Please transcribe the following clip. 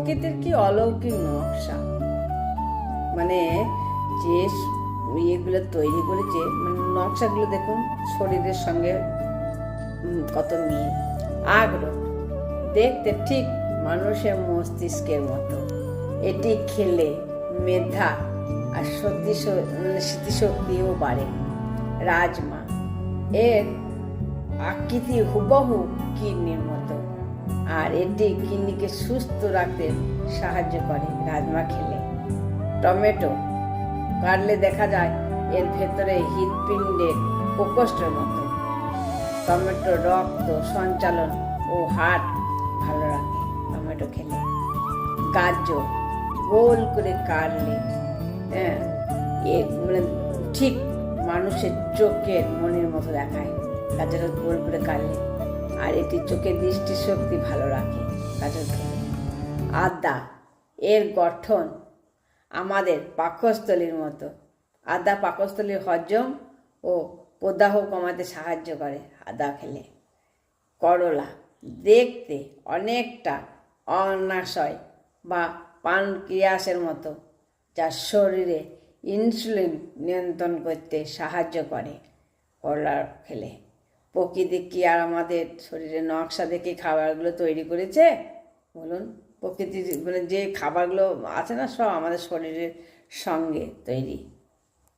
প্রকৃতির কি অলৌকিক নকশা, মানে যে ইয়েগুলো তৈরি করেছে, মানে নকশাগুলো দেখুন, শরীরের সঙ্গে কত মিল। আগ্রহ দেখতে ঠিক মানুষের মস্তিষ্কের মতো। এটি খেলে মেধা আর স্মৃতিশক্তিও বাড়ে। রাজমা, এর আকৃতি হুবহু কিডনির মতো, আর এটি কিডনিকে সুস্থ রাখতে সাহায্য করে রাজমা খেলে। টমেটো কাটলে দেখা যায় এর ভেতরে হৃৎপিণ্ডের প্রকোষ্ঠের মতো। টমেটো রক্ত সঞ্চালন ও হার্ট ভালো রাখে টমেটো খেলে। গাজর গোল করে কাটলে মানে ঠিক মানুষের চোখের মনের মতো দেখায় গাজর গোল করে কাটলে, আর এটি চোখের দৃষ্টিশক্তি ভালো রাখে গাজর খেলে। আদা, এর গঠন আমাদের পাকস্থলীর মতো। আদা পাকস্থলীর হজম ও প্রদাহ কমাতে সাহায্য করে আদা খেলে। করলা দেখতে অনেকটা অগ্ন্যাশয় বা পানক্রিয়াসের মতো, যা শরীরে ইনসুলিন নিয়ন্ত্রণ করতে সাহায্য করে করলা খেলে। প্রকৃতি কি আর আমাদের শরীরে নকশা দেখে খাবারগুলো তৈরি করেছে বলুন? প্রকৃতির মানে যে খাবারগুলো আছে না, সব আমাদের শরীরের সঙ্গে তৈরি।